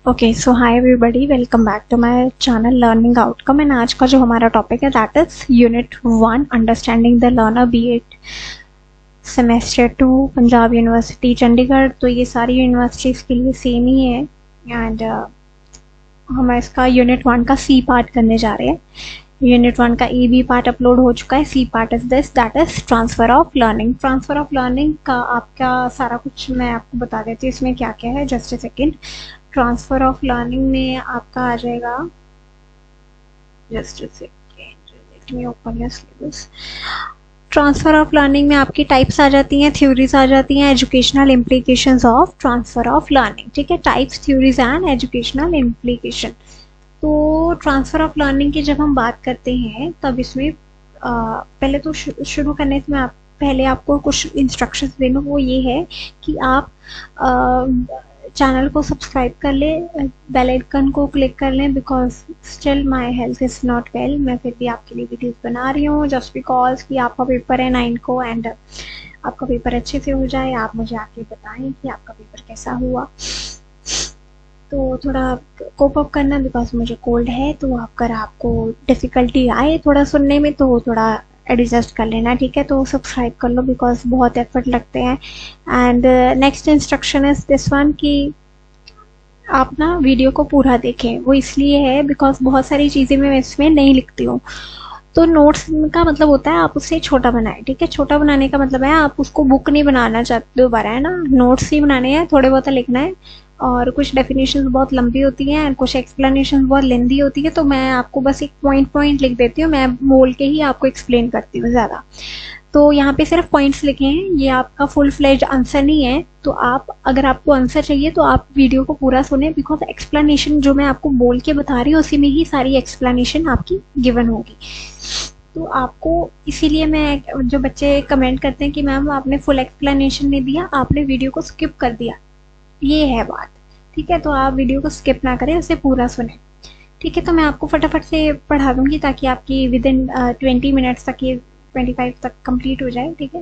Okay so hi everybody, welcome back to my channel learning outcome. And आज का जो हमारा टॉपिक है that is unit 1 understanding the learner BEd semester 2 Punjab university Chandigarh. तो ये सारी यूनिवर्सिटीज़ के लिए सेम ही है एंड हम इसका यूनिट 1 का सी पार्ट करने जा रहे हैं। यूनिट 1 का ए बी पार्ट अपलोड हो चुका है। C part is this that is transfer of learning. Transfer of learning का आपका सारा कुछ मैं आपको बता देती हूँ इसमें क्या क्या है। Just a second. Transfer of learning में आपका आ जाएगा, just a second, let me open your syllabus. Transfer of learning में आपकी टाइप्स आ जाती हैं, थ्योरीज आ जाती हैं, educational implications of transfer of learning. ठीक है, types, theories and educational implication. तो ट्रांसफ़र ऑफ लर्निंग की जब हम बात करते हैं तब इसमें पहले तो शुरू करने से मैं पहले आपको कुछ इंस्ट्रक्शंस दे दूँ। वो ये है कि आप चैनल को सब्सक्राइब कर लें, बेल आइकन को क्लिक कर लें, because still my health is not well. मैं फिर भी आपके लिए वीडियोस बना रही हूँ जस्ट बिकॉज कि आपका पेपर है 9 को एंड आपका पेपर अच्छे से हो जाए। आप मुझे आके बताएं कि आपका पेपर कैसा हुआ। तो थोड़ा कोप अप करना, बिकॉज मुझे कोल्ड है। तो अगर आपको डिफ़िकल्टी आए थोड़ा सुनने में तो थोड़ा एडजस्ट कर लेना, ठीक है। तो सब्सक्राइब कर लो बिकॉज बहुत एफर्ट लगते हैं। And next instruction is this one कि आप ना वीडियो को पूरा देखें। वो इसलिए है बिकॉज बहुत सारी चीज़ें मैं इसमें नहीं लिखती हूँ। तो नोट्स का मतलब होता है आप उसे छोटा बनाएं, ठीक है। छोटा बनाने का मतलब है आप उसको बुक नहीं बनाना चाहते दोबारा, है ना। नोट्स ही बनाने हैं, थोड़े बहुत लिखना है। और कुछ डेफिनेशन बहुत लंबी होती हैं और कुछ एक्सप्लेनेशन बहुत लेंदी होती है। तो मैं आपको बस एक पॉइंट लिख देती हूँ, मैं बोल के ही आपको एक्सप्लेन करती हूँ ज़्यादा। तो यहाँ पे सिर्फ पॉइंट्स लिखे हैं, ये आपका फुल फ्लेज आंसर नहीं है। तो आप अगर आपको आंसर चाहिए तो आप वीडियो को पूरा सुने, बिकॉज एक्सप्लेनेशन जो मैं आपको बोल के बता रही हूँ उसी में ही सारी एक्सप्लेनेशन आपकी गिवन होगी। तो आपको इसीलिए मैं, जो बच्चे कमेंट करते हैं कि मैम आपने फुल एक्सप्लेनेशन नहीं दिया, आपने वीडियो को स्किप कर दिया, ये है बात, ठीक है। तो आप वीडियो को स्किप ना करें, उसे पूरा सुने, ठीक है। तो मैं आपको फटाफट से पढ़ा दूंगी ताकि आपकी विद इन 20 मिनट्स तक, ये 25 तक कंप्लीट हो जाए, ठीक है।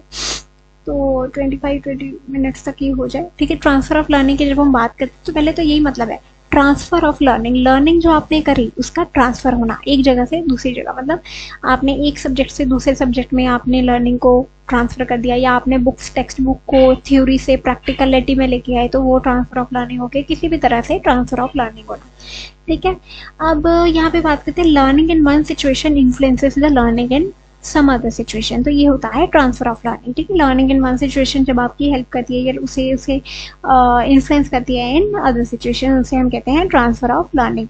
तो 20 मिनट्स तक ये हो जाए, ठीक है। ट्रांसफ़र ऑफ लर्निंग की जब हम बात करते हैं तो पहले तो यही मतलब है ट्रांसफ़र ऑफ लर्निंग। लर्निंग जो आपने करी उसका ट्रांसफ़र होना एक जगह से दूसरी जगह, मतलब आपने एक सब्जेक्ट से दूसरे सब्जेक्ट में आपने लर्निंग को ट्रांसफ़र कर दिया, या आपने बुक्स टेक्स्ट बुक को थ्योरी से प्रैक्टिकलिटी में लेके आए, तो वो ट्रांसफ़र ऑफ लर्निंग हो गया। किसी भी तरह से ट्रांसफ़र ऑफ लर्निंग होना, ठीक है। अब यहाँ पे बात करते हैं learning in one situation influences the learning in some other situation. तो ये होता है ट्रांसफ़र ऑफ लर्निंग, ठीक है। लर्निंग इन वन सिचुएशन जब आपकी हेल्प करती है या उसे इन्फ्लुएंस करती है इन अदर सिचुएशन, उसे हम कहते हैं ट्रांसफ़र ऑफ लर्निंग,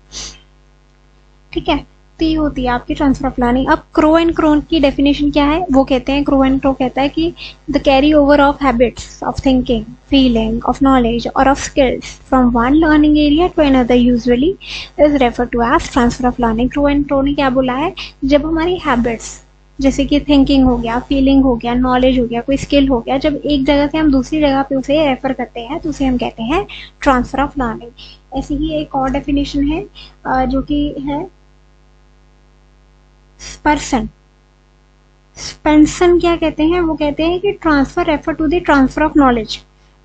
ठीक है। तो ये होती है आपकी ट्रांसफ़र ऑफ लर्निंग। अब क्रो एंड क्रोन की डेफिनेशन क्या है, वो कहते हैं, क्रो एंड क्रो कहता है कि the carry over of habits of thinking, feeling, of knowledge और of skills from one learning area to another usually is refer to as transfer of learning. Crow and Crow ने क्या बोला है, जब हमारी हैबिट्स जैसे कि थिंकिंग हो गया, फीलिंग हो गया, नॉलेज हो गया, कोई स्किल हो गया, जब एक जगह से हम दूसरी जगह पे उसे रेफर करते हैं तो उसे हम कहते हैं ट्रांसफ़र ऑफ लर्निंग। ऐसी ही एक और डेफिनेशन है जो कि है स्पर्शन। स्पेंसन क्या कहते हैं, वो कहते हैं कि transfer refer to the transfer of knowledge.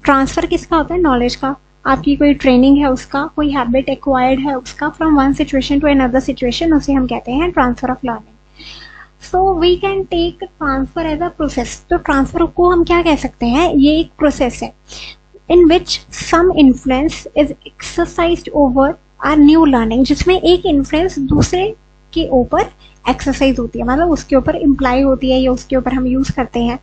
Transfer किसका होता है, नॉलेज का। आपकी कोई ट्रेनिंग है उसका, कोई हैबिट एक्वायर्ड है उसका, from one situation to another situation, उसे हम कहते हैं transfer of learning. So we can take transfer as a process. तो ट्रांसफ़र को हम क्या कह सकते हैं, ये एक प्रोसेस है in which some influence is exercised over our new learning, जिसमें एक इन्फ्लुएंस दूसरे के ऊपर एक्सरसाइज होती है, मतलब उसके ऊपर इम्प्लाई होती है या उसके ऊपर हम यूज़ करते हैं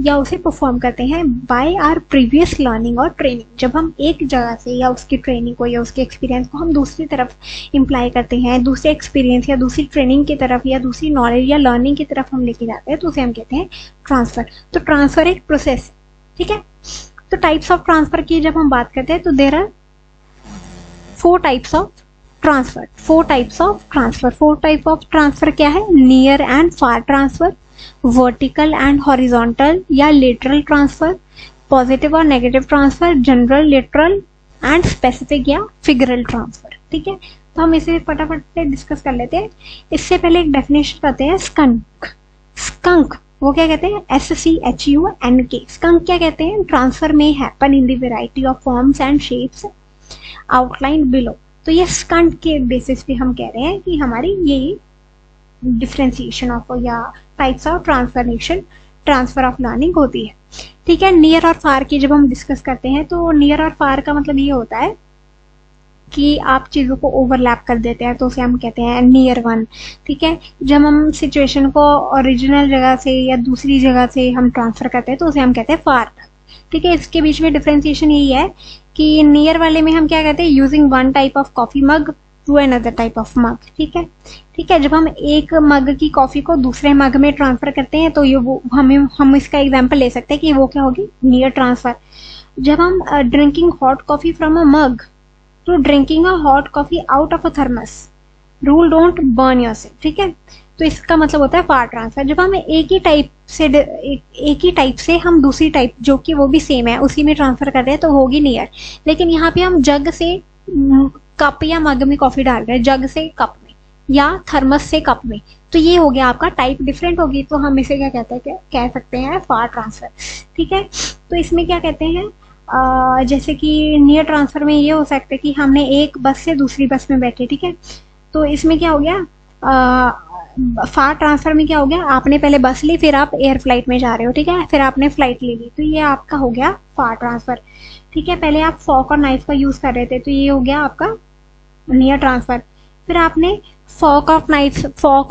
या उसे परफॉर्म करते हैं बाय आर प्रीवियस लर्निंग और ट्रेनिंग। जब हम एक जगह से या उसकी ट्रेनिंग को या उसके एक्सपीरियंस को हम दूसरी तरफ इम्प्लाई करते हैं, दूसरे एक्सपीरियंस या दूसरी ट्रेनिंग की तरफ या दूसरी नॉलेज या लर्निंग की तरफ हम लेके जाते हैं, तो उसे हम कहते हैं ट्रांसफ़र। तो ट्रांसफ़र एक प्रोसेस, ठीक है। तो टाइप्स ऑफ ट्रांसफ़र की जब हम बात करते हैं तो there are 4 types of transfer. 4 types of transfer. 4 type of transfer क्या है, near and far transfer, vertical and horizontal या लेटरल ट्रांसफ़र, पॉजिटिव और negative transfer, general, literal and specific या फिगरल ट्रांसफ़र, ठीक है। तो हम इसे फटाफट से डिस्कस कर लेते हैं। इससे पहले एक डेफिनेशन करते हैं स्कंक। स्कंक वो क्या कहते हैं, SCHUNK। स्कंक क्या कहते हैं, ट्रांसफ़र में happen in the variety of forms and shapes outline below. तो ये स्कंट के बेसिस पे हम कह रहे हैं कि हमारी ये डिफ्रेंसिएशन ऑफ या types of transfer of learning होती है। ठीक है, नियर और फार की जब हम डिस्कस करते हैं तो नियर और फार का मतलब ये होता है कि आप चीज़ों को ओवरलैप कर देते हैं तो उसे हम कहते हैं नियर वन। ठीक है, जब हम सिचुएशन को ओरिजिनल जगह से या दूसरी जगह से हम ट्रांसफर करते हैं तो उसे हम कहते हैं फार। ठीक है, इसके बीच में डिफ्रेंसिएशन यही है कि नियर वाले में हम क्या कहते हैं, using one type of coffee mug to another type of mug. ठीक है, ठीक है, जब हम एक मग की कॉफी को दूसरे मग में ट्रांसफर करते हैं तो ये वो हम इसका एग्जांपल ले सकते हैं कि वो क्या होगी, नियर ट्रांसफर। जब हम drinking hot coffee from a mug to drinking a hot coffee out of a thermos, rule don't burn yourself. ठीक है, तो इसका मतलब होता है फार ट्रांसफर। जब हम एक ही टाइप से हम दूसरी टाइप जो कि वो भी सेम है उसी में ट्रांसफर कर रहे हैं तो होगी नियर। लेकिन यहाँ पे हम जग से कप या मग में कॉफी डाल रहे हैं, जग से कप में या थर्मस से कप में, तो ये हो गया आपका टाइप डिफरेंट होगी, तो हम इसे क्या कहते हैं, कह सकते हैं फार ट्रांसफर। ठीक है, तो इसमें क्या कहते हैं, जैसे कि नियर ट्रांसफर में ये हो सकता है कि हमने एक बस से दूसरी बस में बैठे। ठीक है, तो इसमें क्या हो गया, फार ट्रांसफर में क्या हो गया, आपने पहले बस ली फिर आप एयर फ्लाइट में जा रहे हो। ठीक है, फिर आपने फ्लाइट ले ली, तो ये आपका हो गया फार ट्रांसफर। ठीक है, पहले आप फॉक और नाइफ का यूज कर रहे थे तो ये हो गया आपका नियर ट्रांसफर। फिर आपने फॉक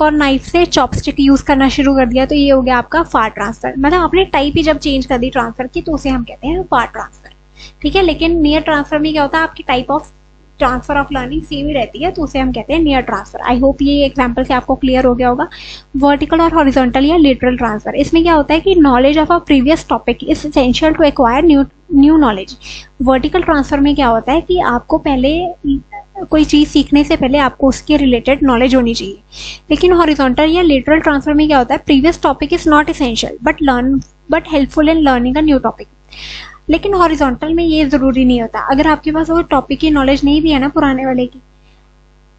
और नाइफ से चॉपस्टिक यूज करना शुरू कर दिया तो ये हो गया आपका फार ट्रांसफर। मतलब आपने टाइप ही जब चेंज कर दी ट्रांसफर की तो उसे हम कहते हैं फार ट्रांसफर। ठीक है, लेकिन नियर ट्रांसफर में क्या होता है, आपकी type of transfer of learning same ही रहती है तो उसे हम कहते हैं नियर ट्रांसफर। आई होप ये एग्जांपल से आपको क्लियर हो गया होगा। वर्टिकल और हॉरिजॉन्टल या लेटरल ट्रांसफर, इसमें क्या होता है कि knowledge of a previous topic is essential to acquire new knowledge. Vertical transfer में क्या होता है कि आपको पहले कोई चीज सीखने से पहले आपको उसके रिलेटेड नॉलेज होनी चाहिए। लेकिन हॉरिजॉन्टल या लेटरल ट्रांसफर में क्या होता है, previous topic is not essential but helpful in learning a new topic. लेकिन हॉरिजॉन्टल में ये जरूरी नहीं होता, अगर आपके पास वो टॉपिक की नॉलेज नहीं भी है ना पुराने वाले की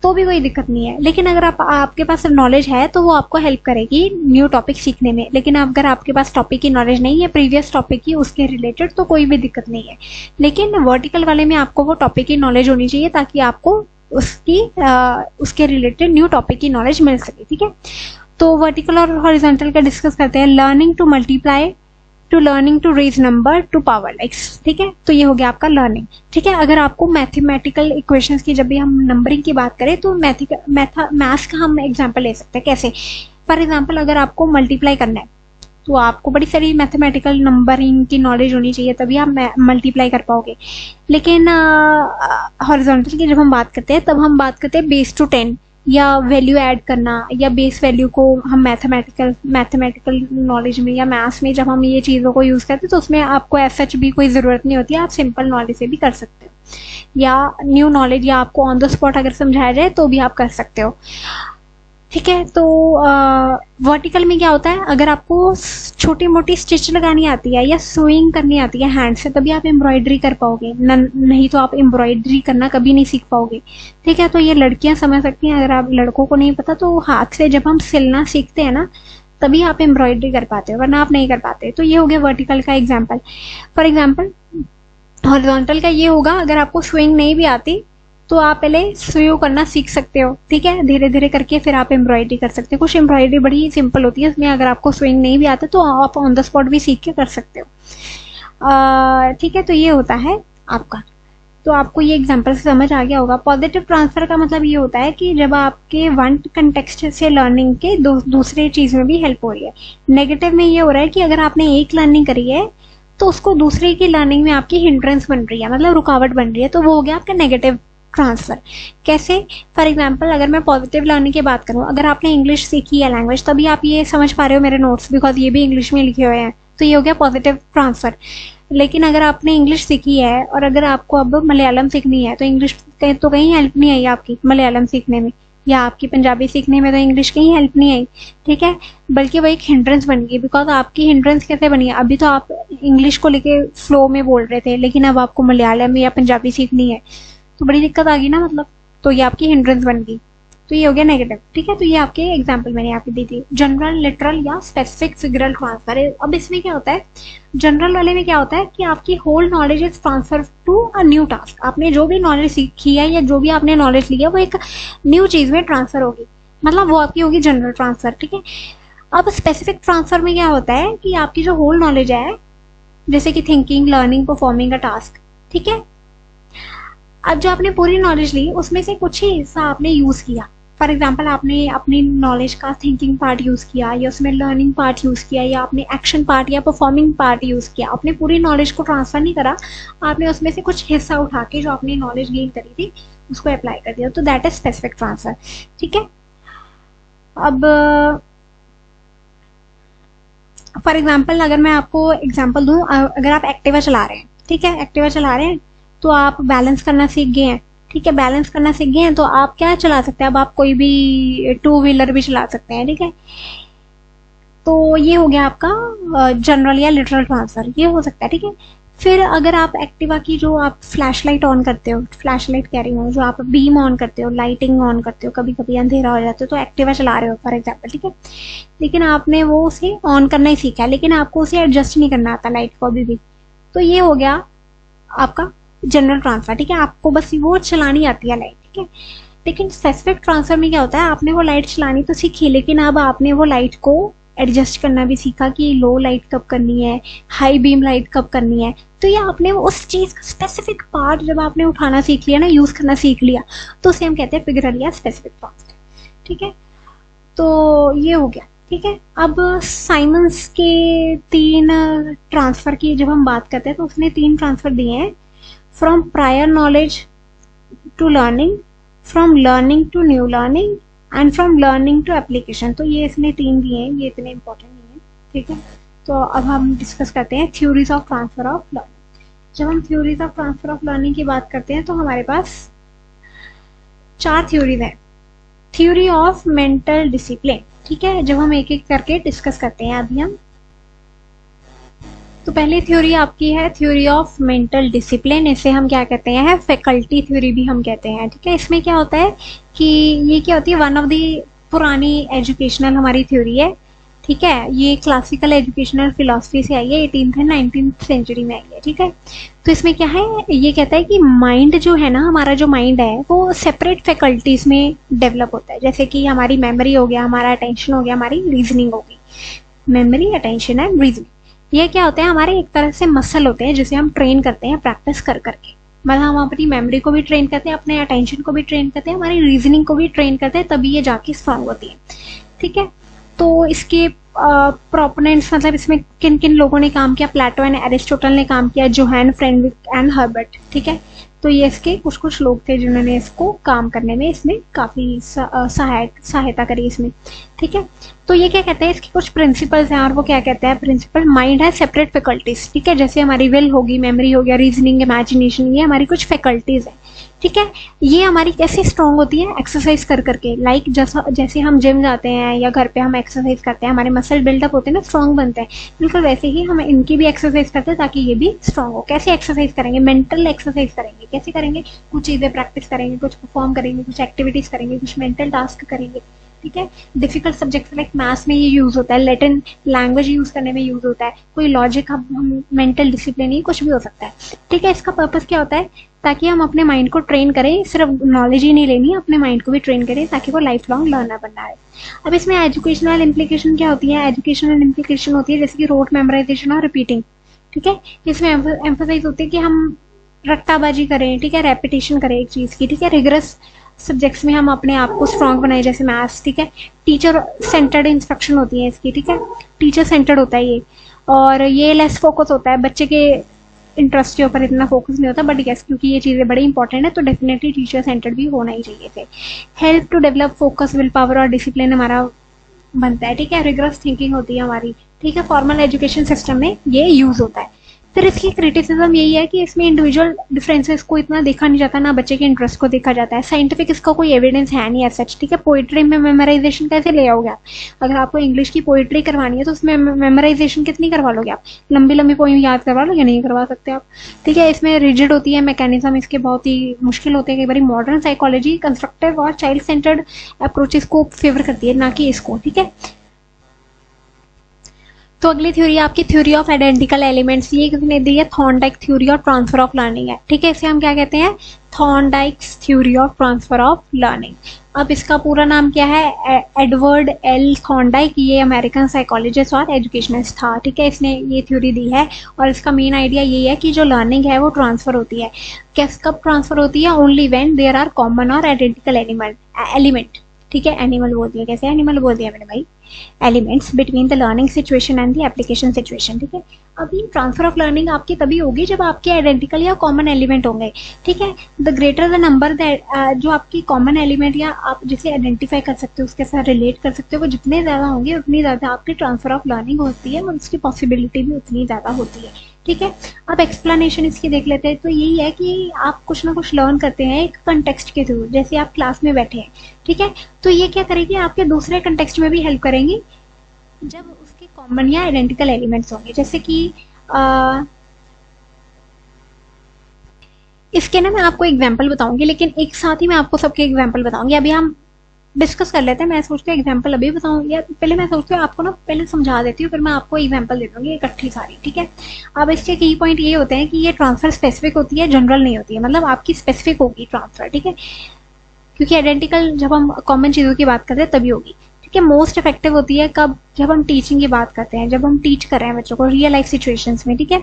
तो भी कोई दिक्कत नहीं है। लेकिन अगर आपके पास नॉलेज है तो वो आपको हेल्प करेगी न्यू टॉपिक सीखने में। लेकिन अगर आपके पास टॉपिक की नॉलेज नहीं है प्रीवियस टॉपिक की उसके रिलेटेड तो कोई भी दिक्कत नहीं है। लेकिन वर्टिकल वाले में आपको वो टॉपिक की नॉलेज होनी चाहिए ताकि आपको उसके रिलेटेड न्यू टॉपिक की नॉलेज मिल सके। ठीक है, तो वर्टिकल और हॉरिजॉन्टल का डिस्कस करते हैं। Learning to multiply to learning to raise number to power X. ठीक है, तो ये हो गया आपका लर्निंग। ठीक है, अगर आपको मैथमेटिकल इक्वेशंस की जब भी हम नंबरिंग की बात करें तो मैथ्स का हम एग्जांपल ले सकते हैं। कैसे, फॉर एग्जांपल अगर आपको मल्टीप्लाई करना है तो आपको बड़ी सारी मैथमेटिकल नंबरिंग की नॉलेज होनी चाहिए तभी आप मल्टीप्लाई कर पाओगे। लेकिन हॉरिजॉन्टल की जब हम बात करते हैं तब हम बात करते हैं बेस टू 10 या वैल्यू ऐड करना या बेस वैल्यू को हम मैथमेटिकल नॉलेज में या मैथ्स में जब हम ये चीज़ों को यूज़ करते हैं तो उसमें आपको ऐसा सच भी कोई ज़रूरत नहीं होती है, आप सिंपल नॉलेज से भी कर सकते हो या न्यू नॉलेज या आपको ऑन द स्पॉट अगर समझाया जाए तो भी आप कर सकते हो। ठीक है, तो वर्टिकल में क्या होता है, अगर आपको छोटी मोटी स्टिच लगानी आती है या सुइंग करनी आती है हैंड से तभी आप एम्ब्रॉयडरी कर पाओगे, नहीं तो आप एम्ब्रॉयडरी करना कभी नहीं सीख पाओगे। ठीक है, तो ये लड़कियां समझ सकती हैं, अगर आप लड़कों को नहीं पता तो हाथ से जब हम सिलना सीखते हैं ना तभी आप एम्ब्रॉयडरी कर पाते हो वरना आप नहीं कर पाते। तो ये हो गया वर्टिकल का एग्जाम्पल। फॉर एग्जाम्पल हॉरिजॉन्टल का ये होगा, अगर आपको स्विंग नहीं भी आती तो आप पहले सुई करना सीख सकते हो। ठीक है, धीरे धीरे करके फिर आप एम्ब्रॉयडरी कर सकते हो। कुछ एम्ब्रॉयडरी बड़ी सिंपल होती है, उसमें अगर आपको स्विंग नहीं भी आता तो आप ऑन द स्पॉट भी सीख के कर सकते हो। ठीक है, तो ये होता है आपका। तो आपको ये एग्जांपल से समझ आ गया होगा। पॉजिटिव ट्रांसफर का मतलब ये होता है कि जब आपके वन कंटेक्स्ट से लर्निंग के दूसरे चीज में भी हेल्प हो रही है। नेगेटिव में ये हो रहा है कि अगर आपने एक लर्निंग करी है तो उसको दूसरे की लर्निंग में आपकी हिंड्रेंस बन रही है, मतलब रुकावट बन रही है, तो वो हो गया आपका नेगेटिव ट्रांसफर। कैसे, फॉर एग्जाम्पल अगर मैं पॉजिटिव लर्निंग की बात करूं, अगर आपने इंग्लिश सीखी है लैंग्वेज तभी आप ये समझ पा रहे हो मेरे नोट्स, बिकॉज ये भी इंग्लिश में लिखे हुए हैं, तो ये हो गया पॉजिटिव ट्रांसफर। लेकिन अगर आपने इंग्लिश सीखी है और अगर आपको अब मलयालम सीखनी है तो इंग्लिश तो कहीं हेल्प नहीं आई आपकी मलयालम सीखने में, या आपकी पंजाबी सीखने में तो इंग्लिश कहीं हेल्प नहीं आई। ठीक है, बल्कि वो एक हिंड्रेंस बन गई। बिकॉज आपकी हिंड्रेंस कैसे बनी है, अभी तो आप इंग्लिश को लेके फ्लो में बोल रहे थे लेकिन अब आपको मलयालम या पंजाबी सीखनी है तो बड़ी दिक्कत आ गई ना, मतलब तो ये आपकी हिंड्रेंस बन गई। तो ये हो गया नेगेटिव, ठीक है। तो ये आपके एग्जाम्पल मैंने आपकी दी थी, जनरल, लिटरल या स्पेसिफिक फिगरल ट्रांसफर। अब इसमें क्या होता है, जनरल वाले में क्या होता है कि आपकी whole knowledge is transfer to a new task. आपने जो भी नॉलेज सीखी है या जो भी आपने नॉलेज ली है वो एक न्यू चीज में ट्रांसफर होगी, मतलब वो आपकी होगी जनरल ट्रांसफर, ठीक है। अब स्पेसिफिक ट्रांसफर में क्या होता है कि आपकी जो होल नॉलेज है, जैसे कि thinking, learning, performing a task, ठीक है। अब जो आपने पूरी नॉलेज ली उसमें से कुछ ही हिस्सा आपने यूज किया। फॉर एग्जाम्पल आपने अपनी नॉलेज का थिंकिंग पार्ट यूज किया, या उसमें लर्निंग पार्ट यूज किया, या आपने एक्शन पार्ट या परफॉर्मिंग पार्ट यूज किया। आपने पूरी नॉलेज को ट्रांसफर नहीं करा, आपने उसमें से कुछ हिस्सा उठा के जो आपने नॉलेज गेन करी थी उसको अप्लाई कर दिया, तो दैट इज स्पेसिफिक ट्रांसफर, ठीक है। अब फॉर एग्जाम्पल अगर मैं आपको एग्जाम्पल दूं, अगर आप एक्टिवा चला रहे हैं, ठीक है, एक्टिवा चला रहे हैं तो आप बैलेंस करना सीख गए हैं, ठीक है, बैलेंस करना सीख गए हैं तो आप क्या चला सकते हैं, अब आप कोई भी टू व्हीलर भी चला सकते हैं, ठीक है। तो ये हो गया आपका जनरल या लिटरल ट्रांसफर, ये हो सकता है, ठीक है। फिर अगर आप एक्टिवा की जो आप फ्लैश लाइट ऑन करते हो, फ्लैश लाइट कह रही हूँ, जो आप बीम ऑन करते हो, लाइटिंग ऑन करते हो, कभी कभी अंधेरा हो जाता है तो एक्टिवा चला रहे हो फॉर एग्जाम्पल, ठीक है। लेकिन आपने वो उसे ऑन करना ही सीखा है, लेकिन आपको उसे एडजस्ट नहीं करना आता लाइट को अभी भी, तो ये हो गया आपका जनरल ट्रांसफर, ठीक है। आपको बस वो चलानी आती है लाइट, ठीक है। लेकिन स्पेसिफिक ट्रांसफर में क्या होता है, आपने वो लाइट चलानी तो सीखी, लेकिन अब आपने वो लाइट को एडजस्ट करना भी सीखा कि लो लाइट कब करनी है, हाई बीम लाइट कब करनी है। तो ये आपने उस चीज का स्पेसिफिक पार्ट जब आपने उठाना सीख लिया ना, यूज करना सीख लिया, तो उसे हम कहते हैं फिगरल या स्पेसिफिक ट्रांसफर, ठीक है। तो ये हो गया, ठीक है। अब साइमंस के 3 ट्रांसफर की जब हम बात करते हैं तो उसने 3 ट्रांसफर दिए हैं, from prior knowledge to learning, from learning to new learning, and from learning to application. तो ये इसने 3 दिए हैं, ये इतने इंपॉर्टेंट नहीं है, ठीक है। तो अब हम डिस्कस करते हैं theories of transfer of learning. जब हम theories of transfer of learning की बात करते हैं तो हमारे पास 4 थ्योरीज हैं। थ्योरी ऑफ मेंटल डिसिप्लिन, ठीक है। जब हम एक एक करके डिस्कस करते हैं अभी हम, तो पहली थ्योरी आपकी है थ्योरी ऑफ मेंटल डिसिप्लिन। इसे हम क्या कहते हैं, फैकल्टी थ्योरी भी हम कहते हैं, ठीक है। इसमें क्या होता है कि ये क्या होती है, वन ऑफ द पुरानी एजुकेशनल हमारी थ्योरी है, ठीक है। ये क्लासिकल एजुकेशनल फिलोसफी से आई है, 18th एंड 19th सेंचुरी में आई है, ठीक है। तो इसमें क्या है, ये कहता है कि माइंड जो है ना, हमारा जो माइंड है वो सेपरेट फैकल्टीज में डेवलप होता है। जैसे कि हमारी मेमोरी हो गया, हमारा अटेंशन हो गया, हमारी रीजनिंग हो गई। मेमोरी, अटेंशन एंड रीजनिंग, ये क्या होते हैं, हमारे एक तरह से मसल होते हैं जिसे हम ट्रेन करते हैं प्रैक्टिस कर करके। मतलब हम अपनी मेमोरी को भी ट्रेन करते हैं, अपने अटेंशन को भी ट्रेन करते हैं, हमारी रीजनिंग को भी ट्रेन करते हैं, तभी ये जाके स्ट्रांग होती है, ठीक है। तो इसके प्रोपोनेंट्स, मतलब इसमें किन किन लोगों ने काम किया, प्लेटो एंड एरिस्टोटल ने काम किया, जोहान फ्रेडरिक एंड हर्बर्ट, ठीक है। तो ये इसके कुछ कुछ लोग थे जिन्होंने इसको काम करने में इसमें काफी सहायता करी इसमें, ठीक है। तो ये क्या कहते हैं, इसके कुछ प्रिंसिपल्स हैं, और वो क्या कहते हैं, प्रिंसिपल माइंड है सेपरेट फैकल्टीज, ठीक है। जैसे हमारी विल होगी, मेमोरी हो गया, रीजनिंग, इमेजिनेशन, ये हमारी कुछ फैकल्टीज है, ठीक है। ये हमारी कैसे स्ट्रांग होती है, एक्सरसाइज कर करके। लाइक जैसे हम जिम जाते हैं या घर पे हम एक्सरसाइज करते हैं, हमारे मसल बिल्डअप होते हैं ना, स्ट्रांग बनते हैं, बिल्कुल वैसे ही हम इनकी भी एक्सरसाइज करते हैं ताकि ये भी स्ट्रांग हो। कैसे एक्सरसाइज करेंगे, मेंटल एक्सरसाइज करेंगे। कैसे करेंगे, कुछ चीजें प्रैक्टिस करेंगे, कुछ परफॉर्म करेंगे, कुछ एक्टिविटीज करेंगे, कुछ मेंटल टास्क करेंगे, ठीक है। डिफिकल्ट सब्जेक्ट्स लाइक मैथ्स में ये यूज होता है, लैटिन लैंग्वेज यूज करने में यूज होता है, कोई लॉजिक, हम मेंटल डिसिप्लिन, ये कुछ भी हो सकता है, ठीक है। इसका पर्पस क्या होता है, ताकि हम अपने माइंड को ट्रेन करें, सिर्फ नॉलेज ही नहीं लेनी, अपने माइंड को भी ट्रेन करें ताकि वो लाइफ लॉन्ग लर्नर बनना है। अब इसमें एजुकेशनल इम्प्लीकेशन क्या होती है, एजुकेशनल इम्प्लीकेशन होती है जैसे कि रोट मेमोराइजेशन और रिपीटिंग, ठीक है। इसमें एम्फोसाइज होती है कि हम रट्टाबाजी करें, ठीक है, रेपिटेशन करें एक चीज की, ठीक है। रिगरस सब्जेक्ट्स में हम अपने आप को स्ट्रांग बनाए, जैसे मैथ्स, ठीक है। टीचर सेंटर्ड इंस्ट्रक्शन होती है इसकी, ठीक है, टीचर सेंटर्ड होता है ये। और ये लेस फोकस होता है, बच्चे के इंटरेस्ट के ऊपर इतना फोकस नहीं होता, बट यस क्योंकि ये चीजें बड़ी इंपॉर्टेंट है तो डेफिनेटली टीचर सेंटर्ड भी होना ही चाहिए थे। Help to develop focus, will power और डिसिप्लिन हमारा बनता है, ठीक है। रिगरस थिंकिंग होती है हमारी, ठीक है। फॉर्मल एजुकेशन सिस्टम में ये यूज होता है, फिर इसकी क्रिटिसिज्म यही है कि इसमें इंडिविजुअल डिफरेंसेस को इतना देखा नहीं जाता, ना बच्चे के इंटरेस्ट को देखा जाता है। साइंटिफिक इसका कोई एविडेंस है नहीं सच, ठीक है। पोइट्री में मेमोराइजेशन कैसे ले आओगे आप? अगर आपको इंग्लिश की पोइट्री करवानी है तो उसमें मेमोराइजेशन कितनी करवा लोगे आप? लंबी लंबी पोइम याद करवा लो या नहीं करवा सकते आप, ठीक है। इसमें रिजिड होती है मैकेनिज्म, इसके बहुत ही मुश्किल होते हैं कई बार। मॉडर्न साइकोलॉजी कंस्ट्रक्टिव और चाइल्ड सेंटर्ड अप्रोचेस को फेवर करती है, ना कि इसको, ठीक है। तो अगली थ्योरी आपकी थ्योरी ऑफ आइडेंटिकल एलिमेंट्स। ये किसने दी है? Thorndike theory of transfer of learning है, ठीक है। इसे हम क्या कहते हैं? Thorndike's theory of transfer of learning. अब इसका पूरा नाम क्या है? Edward L Thorndike. ये अमेरिकन साइकोलॉजिस्ट और एजुकेशनिस्ट था, ठीक है। इसने ये थ्योरी दी है और इसका मेन आइडिया ये है कि जो लर्निंग है वो ट्रांसफर होती है। कब ट्रांसफर होती है? Only when there are common और आइडेंटिकल एलिमेंट, ठीक है। एनिमल बोल दिया, कैसे एनिमल बोल दिया मैंने भाई? Elements between the learning situation and the application situation, ठीक है। अभी ट्रांसफर ऑफ लर्निंग आपकी तभी होगी जब आपके आइडेंटिकल या कॉमन एलिमेंट होंगे, ठीक है। द ग्रेटर द नंबर जो आपकी कॉमन एलिमेंट या आप जिसे आइडेंटिफाई कर सकते हो, उसके साथ रिलेट कर सकते हो, वो जितने ज्यादा होंगे उतनी ज्यादा आपकी ट्रांसफर ऑफ लर्निंग होती है और उसकी पॉसिबिलिटी भी उतनी ज्यादा होती है, ठीक है। अब एक्सप्लेनेशन इसकी देख लेते हैं। तो यही है कि आप कुछ ना कुछ लर्न करते हैं एक कंटेक्स्ट के थ्रू। जैसे आप क्लास में बैठे हैं, ठीक है, तो ये क्या करेगी? आपके दूसरे कंटेक्स्ट में भी हेल्प करेंगी जब उसके कॉमन या आइडेंटिकल एलिमेंट्स होंगे। जैसे कि इसके ना मैं आपको एग्जांपल बताऊंगी, लेकिन एक साथ ही मैं आपको सबके एग्जांपल बताऊंगी। अभी हम डिस्कस कर लेते हैं। मैं सोचती हूँ एग्जांपल अभी बताऊँ या पहले मैं सोचती हूँ आपको ना पहले समझा देती हूँ, फिर मैं आपको एग्जांपल दे दूंगी इकट्ठी सारी, ठीक है। अब इसके की पॉइंट ये होते हैं कि ये ट्रांसफर स्पेसिफिक होती है, जनरल नहीं होती है। मतलब आपकी स्पेसिफिक होगी ट्रांसफर, ठीक है, क्योंकि आइडेंटिकल जब हम कॉमन चीजों की बात करते हैं तभी होगी, ठीक है। मोस्ट इफेक्टिव होती है कब? जब हम टीचिंग की बात करते हैं, जब हम टीच कर रहे हैं बच्चों को रियल लाइफ सिचुएशंस में, ठीक है।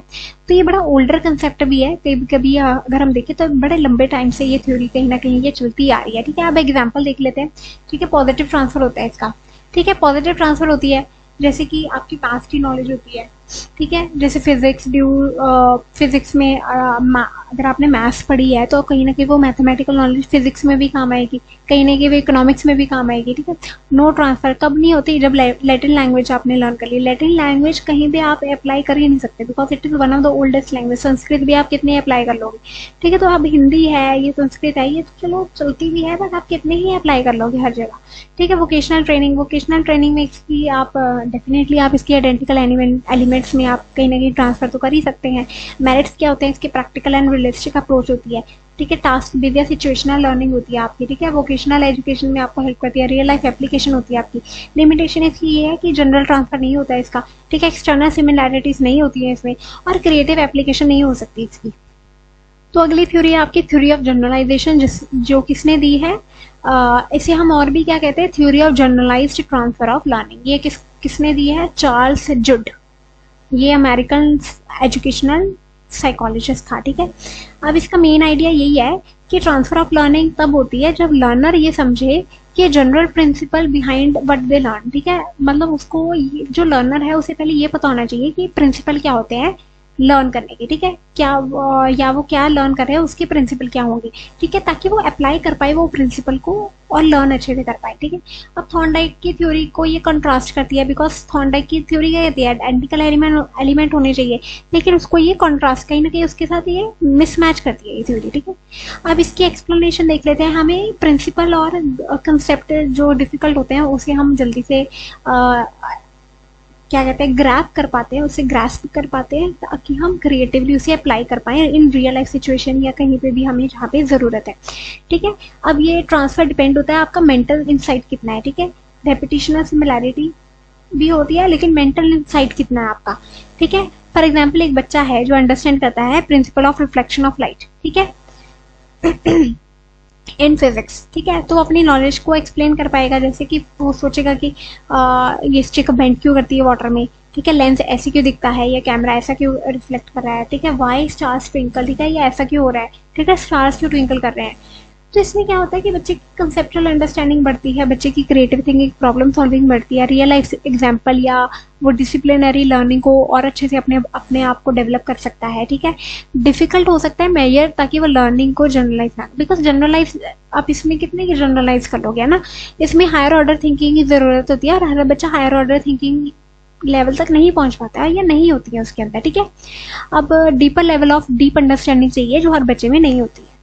तो ये बड़ा ओल्डर कंसेप्ट भी है। कभी कभी अगर हम देखें तो बड़े लंबे टाइम से ये थ्योरी कहीं ना कहीं ये चलती आ रही है, ठीक है। अब एग्जाम्पल देख लेते हैं, ठीक है। पॉजिटिव ट्रांसफर होता है इसका, ठीक है। पॉजिटिव ट्रांसफर होती है जैसे कि आपकी पास्ट की नॉलेज होती है, ठीक है। जैसे फिजिक्स में अगर आपने मैथ्स पढ़ी है तो कहीं ना कहीं वो मैथमेटिकल नॉलेज फिजिक्स में भी काम आएगी, कहीं ना कहीं वो इकोनॉमिक्स में भी काम आएगी, ठीक है। नो ट्रांसफर कब नहीं होती? जब लैटिन लैंग्वेज आपने लर्न कर ली। लैटिन लैंग्वेज कहीं भी आप अप्लाई कर ही नहीं सकते because it is one of the oldest language. Sanskrit भी आप कितने अप्लाई कर लोगे, ठीक है। तो अब हिंदी है, ये संस्कृत है, ये तो चलो चलती भी है, बट आप कितने ही अप्लाई कर लोगे हर जगह, ठीक है। वोकेशनल ट्रेनिंग में इसकी आप डेफिनेटली आप इसकी आइडेंटिकल एलिमेंट्स में आप कहीं ना कहीं ट्रांसफर तो कर ही सकते हैं। मेरिट्स क्या होते हैं इसके? प्रैक्टिकल एंड रियलिस्टिक अप्रोच होती है, ठीक है। टास्क बेस्ड या सिचुएशनल लर्निंग होती है आपकी, ठीक है। वोकेशनल एजुकेशन में आपको हेल्प करती है। रियल लाइफ एप्लीकेशन होती है आपकी। लिमिटेशन इसकी ये है कि जनरल ट्रांसफर नहीं होता है इसका, ठीक है। एक्सटर्नल सिमिलैरिटीज नहीं होती है इसमें और क्रिएटिव एप्लीकेशन नहीं हो सकती इसकी। तो अगली थ्योरी है आपकी थ्योरी ऑफ जनरलाइजेशन, जो किसने दी है? इसे हम और भी क्या कहते हैं? Theory of generalized transfer of learning. ये किसने दी है? चार्ल्स जुड। ये अमेरिकन एजुकेशनल साइकोलॉजिस्ट था, ठीक है। अब इसका मेन आइडिया यही है कि ट्रांसफर ऑफ लर्निंग तब होती है जब लर्नर ये समझे कि general principle behind what they learn, ठीक है। मतलब उसको जो लर्नर है उसे पहले ये पता होना चाहिए कि प्रिंसिपल क्या होते हैं लर्न करने के, ठीक है। क्या या वो क्या लर्न कर रहे हैं, उसके प्रिंसिपल क्या होंगे, ठीक है, ताकि वो अप्लाई कर पाए वो प्रिंसिपल को और लर्न अच्छे से कर पाए, ठीक है। अब थॉर्नडाइक की थ्योरी को ये कंट्रास्ट करती है बिकॉज थॉर्नडाइक की थ्योरी क्या कहती है? आइडेंटिकल एलिमेंट होने चाहिए, लेकिन उसको ये कंट्रास्ट कहीं ना कहीं उसके साथ ये मिसमैच करती है ये थ्योरी, ठीक है। अब इसकी एक्सप्लेनेशन देख लेते हैं। हमें प्रिंसिपल और कंसेप्ट जो डिफिकल्ट होते हैं उसे हम जल्दी से क्या कहते हैं ग्रैप कर पाते हैं, उसे ग्रास्प कर पाते हैं ताकि हम क्रिएटिवली उसे अप्लाई कर पाए इन रियल लाइफ सिचुएशन या कहीं पे भी हमें जहाँ पे ज़रूरत है, ठीक है। अब ये ट्रांसफर डिपेंड होता है आपका मेंटल इंसाइट कितना है, ठीक है। रेपिटेशन और सिमिलैरिटी भी होती है लेकिन मेंटल इंसाइट कितना है आपका, ठीक है। फॉर एग्जाम्पल एक बच्चा है जो अंडरस्टैंड करता है principle of reflection of light, ठीक है, इन फिजिक्स, ठीक है, तो अपनी नॉलेज को एक्सप्लेन कर पाएगा। जैसे कि वो सोचेगा कि ये स्टिक बेंड क्यों करती है वाटर में, ठीक है, लेंस ऐसे क्यों दिखता है, या कैमरा ऐसा क्यों रिफ्लेक्ट कर रहा है, ठीक है, वाई स्टार्स ट्विंकल, ठीक है, ये ऐसा क्यों हो रहा है, ठीक है, स्टार्स क्यों ट्विंकल कर रहे हैं। तो इसमें क्या होता है कि बच्चे की कंसेप्चुअल अंडरस्टैंडिंग बढ़ती है, बच्चे की क्रिएटिव थिंकिंग, प्रॉब्लम सॉल्विंग बढ़ती है, रियल लाइफ एग्जाम्पल या वो डिसिप्लिनरी लर्निंग को और अच्छे से अपने आप को डेवलप कर सकता है, ठीक है। डिफिकल्ट हो सकता है मेजर ताकि वो लर्निंग को जनरलाइज ना, बिकॉज जनरलाइज आप इसमें कितने की जनरलाइज कर लोगे ना, इसमें हायर ऑर्डर थिंकिंग की जरूरत होती है और हर बच्चा हायर ऑर्डर थिंकिंग लेवल तक नहीं पहुंच पाता है या नहीं होती है उसके अंदर, ठीक है। अब deeper level of deep understanding चाहिए जो हर बच्चे में नहीं होती है।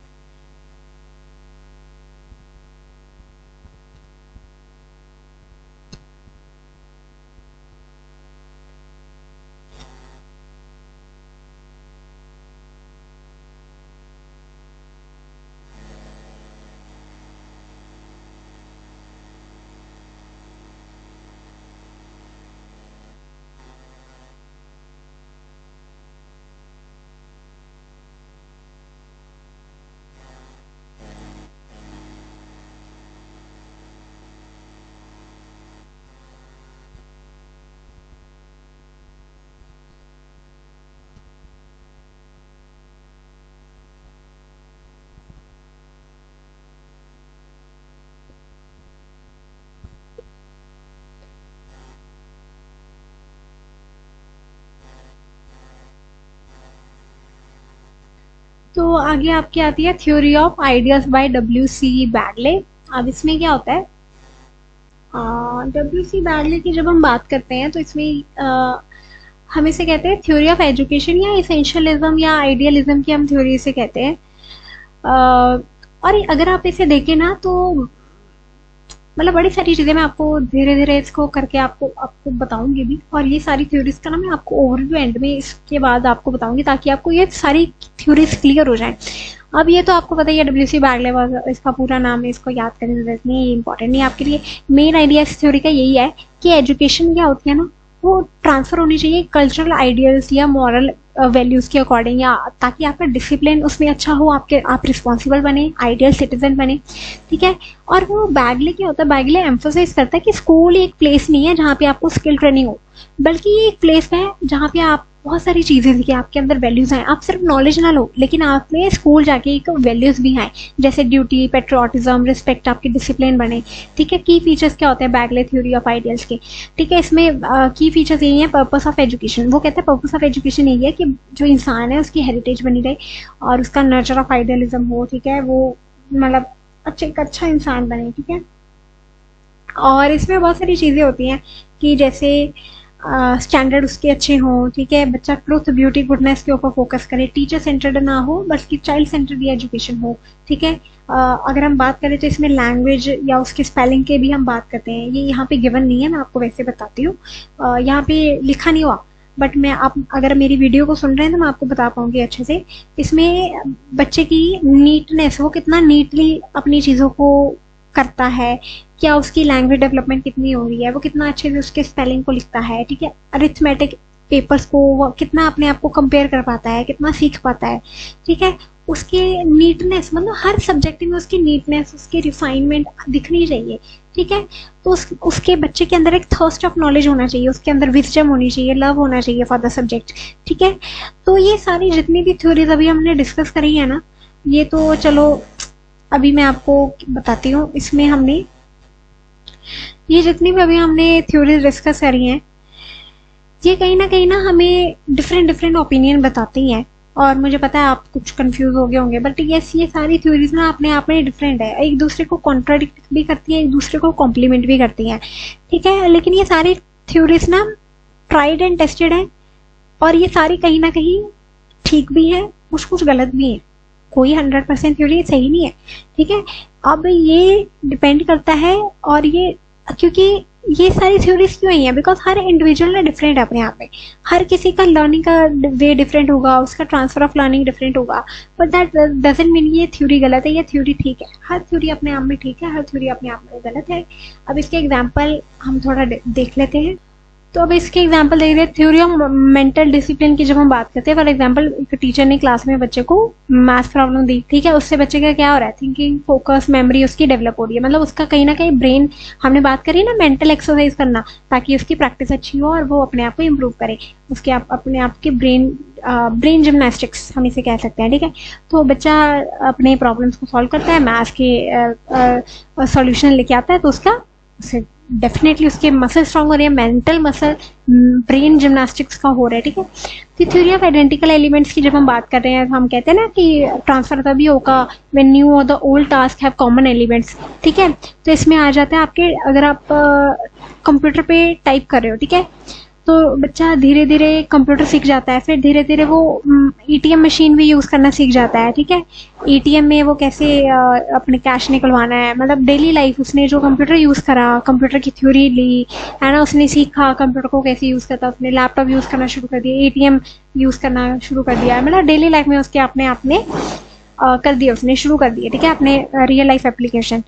तो आगे आपकी आती है theory of ideas by W C. Bagley. अब इसमें क्या होता है, डब्ल्यू.सी. बैगले की जब हम बात करते हैं तो इसमें हम इसे कहते हैं थ्योरी ऑफ एजुकेशन या इसेंशियलिज्म या आइडियलिज्म की हम थ्योरी इसे कहते हैं। और अगर आप इसे देखें ना तो मतलब बड़ी सारी चीजें मैं आपको धीरे धीरे इसको करके आपको बताऊंगी भी, और ये सारी थ्योरीज का ना मैं आपको ओवरव्यू एंड में इसके बाद आपको बताऊंगी ताकि आपको ये सारी थ्योरीज क्लियर हो जाए। अब ये तो आपको पता ही है डब्ल्यू.सी. बैगले इसका पूरा नाम है, इसको याद करने की जरूरत नहीं है, ये इंपॉर्टेंट नहीं है आपके लिए। मेन आइडिया इस थ्योरी का यही है कि एजुकेशन क्या होती है ना, वो ट्रांसफर होनी चाहिए कल्चरल आइडियल्स या मॉरल वैल्यूज के अकॉर्डिंग, या ताकि आपका डिसिप्लिन उसमें अच्छा हो, आप रिस्पॉन्सिबल बने, आइडियल सिटीजन बने, ठीक है। और वो बैगले क्या होता है, बैगले एम्फोसाइज करता है कि स्कूल एक प्लेस नहीं है जहाँ पे आपको स्किल ट्रेनिंग हो, बल्कि ये एक प्लेस है जहाँ पे आप बहुत सारी चीजें सीखें, आपके अंदर वैल्यूज आए, आप सिर्फ नॉलेज ना लो लेकिन आप में स्कूल जाके एक वैल्यूज भी आए, जैसे ड्यूटी, पेट्रियोटिज्म, रिस्पेक्ट, आपके डिसिप्लिन बने, ठीक है। की फीचर्स क्या होते हैं बैगले थ्योरी ऑफ आइडियल्स के, ठीक है। इसमें की फीचर्स यही है, पर्पस ऑफ एजुकेशन, वो कहते हैं पर्पस ऑफ एजुकेशन यही है कि जो इंसान है उसकी हेरिटेज बनी रहे और उसका नर्चर ऑफ आइडियलिज्म हो, ठीक है, वो मतलब अच्छा इंसान बने, ठीक है। और इसमें बहुत सारी चीजें होती हैं कि जैसे स्टैंडर्ड उसके अच्छे हों, ठीक है, बच्चा ट्रुथ, ब्यूटी, गुडनेस के ऊपर फोकस करे, टीचर सेंटर्ड ना हो बल्कि चाइल्ड सेंटर्ड एजुकेशन हो, ठीक है। अगर हम बात करें तो इसमें लैंग्वेज या उसके स्पेलिंग के भी हम बात करते हैं, ये यहाँ पे गिवन नहीं है, मैं आपको वैसे बताती हूँ, यहाँ पे लिखा नहीं हुआ, बट मैं आप अगर मेरी वीडियो को सुन रहे हैं तो मैं आपको बता पाऊंगी अच्छे से। इसमें बच्चे की नीटनेस, वो कितना नीटली अपनी चीज़ों को करता है, क्या उसकी लैंग्वेज डेवलपमेंट कितनी हो रही है, वो कितना अच्छे से उसके स्पेलिंग को लिखता है, ठीक है, अरिथमेटिक पेपर्स को वो कितना अपने आप को कंपेयर कर पाता है, कितना सीख पाता है, ठीक है। उसके नीटनेस, मतलब हर सब्जेक्ट में उसकी नीटनेस, उसकी रिफाइनमेंट दिखनी चाहिए, ठीक है। तो उसके बच्चे के अंदर एक थर्स्ट ऑफ नॉलेज होना चाहिए, उसके अंदर विजडम होनी चाहिए, लव होना चाहिए फॉर द सब्जेक्ट, ठीक है। तो ये सारी जितनी भी थ्योरीज अभी हमने डिस्कस करी है ना, ये तो चलो अभी मैं आपको बताती हूँ। इसमें हमने ये जितनी भी अभी हमने थ्योरीज डिस्कस करी हैं, ये कहीं ना हमें डिफरेंट ओपिनियन बताती हैं, और मुझे पता है आप कुछ कंफ्यूज हो गए होंगे, बट यस, ये सारी थ्योरीज ना अपने आप में डिफरेंट है, एक दूसरे को कॉन्ट्राडिक्ट भी करती हैं, एक दूसरे को कॉम्प्लीमेंट भी करती हैं, ठीक है। लेकिन ये सारी थ्योरीज ना ट्राइड एंड टेस्टेड है, और ये सारी कहीं ना कहीं ठीक भी है, कुछ गलत भी है, कोई 100% थ्योरी सही नहीं है, ठीक है। अब ये डिपेंड करता है, और ये क्योंकि ये सारी थ्योरीज क्यों ही है, बिकॉज हर इंडिविजुअल ना डिफरेंट है अपने आप में, हर किसी का लर्निंग का वे डिफरेंट होगा, उसका ट्रांसफर ऑफ लर्निंग डिफरेंट होगा, बट दैट डजंट मीन ये थ्योरी गलत है, ये थ्योरी ठीक है, हर थ्योरी अपने आप में ठीक है, हर थ्योरी अपने आप में गलत है। अब इसके एग्जाम्पल हम थोड़ा देख लेते हैं। तो अब इसके एग्जांपल देख रहे हैं, थ्योरी ऑफ मेंटल डिसिप्लिन की जब हम बात करते हैं, फॉर एग्जांपल एक टीचर ने क्लास में बच्चे को मैथ प्रॉब्लम दी, ठीक है, उससे बच्चे का क्या हो रहा है, थिंकिंग, फोकस, मेमोरी उसकी डेवलप हो रही है, मतलब उसका कहीं ना कहीं ब्रेन, हमने बात करी ना मेंटल एक्सरसाइज करना, ताकि उसकी प्रैक्टिस अच्छी हो और वो अपने आप को इम्प्रूव करे, उसके अपने आप के ब्रेन जिम्नास्टिक्स हम इसे कह सकते हैं, ठीक है। तो बच्चा अपने प्रॉब्लम्स को सॉल्व करता है, मैथ के सॉल्यूशन लेके आता है, तो उसका डेफिनेटली उसके मसल स्ट्रांग हो रहे हैं, मेंटल मसल, ब्रेन जिम्नास्टिक्स का हो रहा है, ठीक है। तो थ्योरी ऑफ आइडेंटिकल एलिमेंट्स की जब हम बात कर रहे हैं, हम कहते हैं ना कि ट्रांसफर तभी होगा व्हेन न्यू और the old task have common elements, ठीक है। तो इसमें आ जाता है आपके, अगर आप कंप्यूटर पे टाइप कर रहे हो, ठीक है, तो बच्चा धीरे धीरे कंप्यूटर सीख जाता है, फिर धीरे धीरे वो एटीएम मशीन भी यूज़ करना सीख जाता है। ठीक है, एटीएम में वो कैसे अपने कैश निकलवाना है, मतलब डेली लाइफ उसने जो कंप्यूटर यूज़ करा, कंप्यूटर की थ्योरी ली है ना, उसने सीखा कंप्यूटर को कैसे यूज़ करता, उसने लैपटॉप यूज़ करना शुरू कर दिया, एटीएम यूज़ करना शुरू कर दिया, मतलब डेली लाइफ में उसके अपने आपने कर दिया, उसने शुरू कर दिया। ठीक है, अपने real life application.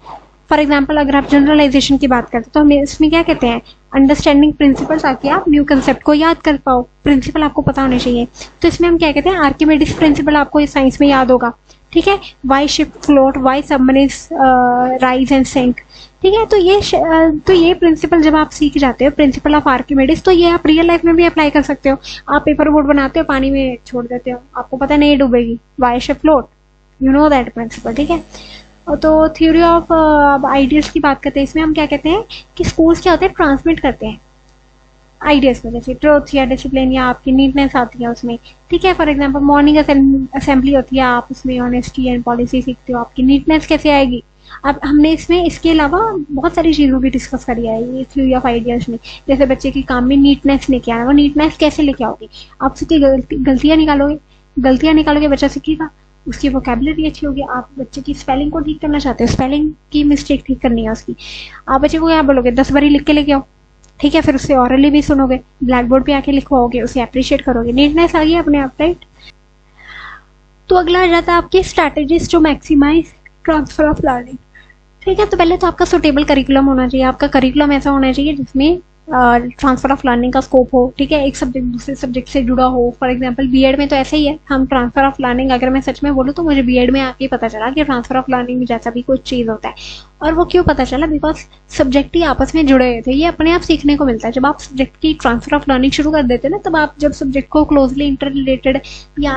For example अगर आप जनरलाइजेशन की बात करते तो हमें इसमें क्या कहते हैं, अंडरस्टैंडिंग प्रिंसिपल, ताकि आप न्यू कंसेप्ट को याद कर पाओ। प्रिंसिपल आपको पता होने चाहिए, तो इसमें हम क्या कहते हैं, आर्किमिडीज प्रिंसिपल आपको इस साइंस में याद होगा। ठीक है, why ship float, why submarines rise and sink. ठीक है, तो ये प्रिंसिपल जब आप सीख जाते हो, प्रिंसिपल ऑफ आर्किमिडीज, तो ये आप रियल लाइफ में भी अप्लाई कर सकते हो। आप पेपर बोट बनाते हो, पानी में छोड़ देते हो, आपको पता नहीं डूबेगी, why ship float, you know that principle. ठीक है, तो थ्योरी ऑफ आइडियल्स की बात करते हैं, इसमें हम क्या कहते हैं कि स्कूल्स क्या होते हैं, ट्रांसमिट करते हैं आइडियल्स में, जैसे ट्रुथ या डिसिप्लिन या आपकी नीटनेस आती है उसमें। ठीक है, फॉर एग्जांपल मॉर्निंग असेंबली होती है, आप उसमें ऑनेस्टी एंड पॉलिसी सीखते हो, आपकी नीटनेस कैसे आएगी। अब हमने इसमें इसके अलावा बहुत सारी चीज़ों की डिस्कस करी है ये थ्योरी ऑफ आइडियल्स में, जैसे बच्चे के काम में नीटनेस लेके आना, वो नीटनेस कैसे लेके आओगे, आप उसकी गलतियाँ निकालोगे, बच्चा सीखेगा, उसकी वोकेबुलरी अच्छी होगी। आप बच्चे की स्पेलिंग को ठीक करना चाहते हो, स्पेलिंग की मिस्टेक ठीक करनी है उसकी, आप बच्चे को क्या बोलोगे, 10 बारी लिख के लेके आओ। ठीक है, फिर उससे ऑरली भी सुनोगे, ब्लैक बोर्ड पे आके लिखवाओगे, उसे अप्रिशिएट करोगे, नीटनेस आ गई अपने आप, राइट। तो अगला आ जाता है आपके strategies to maximize transfer of learning. ठीक है, तो पहले तो आपका सुटेबल करिकुलम होना चाहिए, आपका करिकुलम ऐसा होना चाहिए जिसमें ट्रांसफर ऑफ लर्निंग का स्कोप हो। ठीक है, एक सब्जेक्ट दूसरे सब्जेक्ट से जुड़ा हो। फॉर एग्जांपल बीएड में तो ऐसा ही है, हम ट्रांसफर ऑफ लर्निंग, अगर मैं सच में बोलूँ तो मुझे बीएड में आके पता चला कि ट्रांसफर ऑफ लर्निंग जैसा भी कुछ चीज़ होता है। और वो क्यों पता चला, बिकॉज सब्जेक्ट ही आपस में जुड़े हुए थे, ये अपने आप सीखने को मिलता है। जब आप सब्जेक्ट की ट्रांसफर ऑफ लर्निंग शुरू कर देते हैं ना, तब आप जब सब्जेक्ट को क्लोजली इंटर रिलेटेड या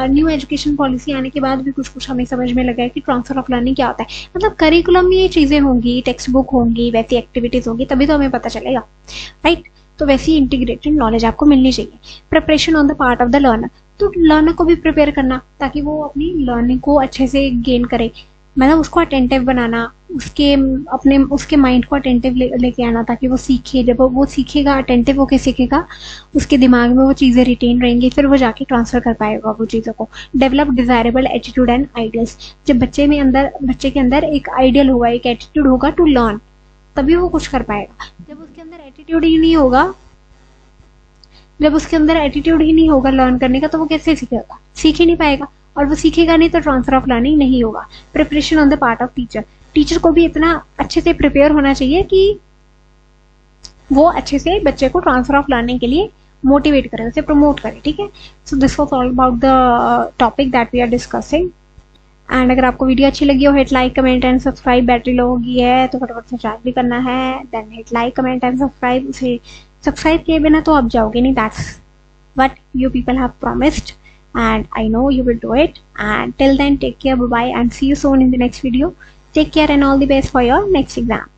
न्यू एजुकेशन पॉलिसी आने के बाद भी कुछ कुछ हमें समझ में लगा है कि ट्रांसफर ऑफ लर्निंग क्या होता है। मतलब करिकुलम में ये चीज़ें होंगी, टेक्स्ट बुक होंगी, वैसी एक्टिविटीज़ होंगी, तभी तो हमें पता चलेगा, राइट। तो वैसी इंटीग्रेटेड नॉलेज आपको मिलनी चाहिए। Preparation on the part of the learner, तो लर्नर को भी प्रिपेयर करना ताकि वो अपनी लर्निंग को अच्छे से गेन करे, मतलब उसको अटेंटिव बनाना, उसके माइंड को अटेंटिव लेके आना ताकि वो सीखे। जब वो सीखेगा, अटेंटिव होके सीखेगा, उसके दिमाग में वो चीज़ें रिटेन रहेंगी, फिर वो जाके ट्रांसफर कर पाएगा वो चीज़ों को। Develop desirable attitude and ideals, जब बच्चे के अंदर एक आइडियल होगा, एक एटीट्यूड होगा टू लर्न, तभी वो कुछ कर पाएगा। जब उसके अंदर एटीट्यूड ही नहीं होगा लर्न करने का, तो वो कैसे सीखेगा, सीख ही नहीं पाएगा, और वो सीखेगा नहीं तो ट्रांसफर ऑफ लर्निंग नहीं होगा। Preparation on the part of teacher को भी इतना अच्छे से प्रिपेयर होना चाहिए कि वो अच्छे से बच्चे को ट्रांसफर ऑफ लर्निंग के लिए मोटिवेट करे, उसे प्रमोट करे। ठीक है, so this was all about the topic that we are discussing. And अगर आपको वीडियो अच्छी लगी हो, hit like comment and subscribe. Battery low होगी है तो फटाफट सब्सक्राइब भी करना है, then hit like comment and subscribe. उसे सब्सक्राइब किए बिना तो आप जाओगे नहीं, that's what you people have promised and I know you will do it. And till then, take care, bye bye, and see you soon in the next video. Take care and all the best for your next exam.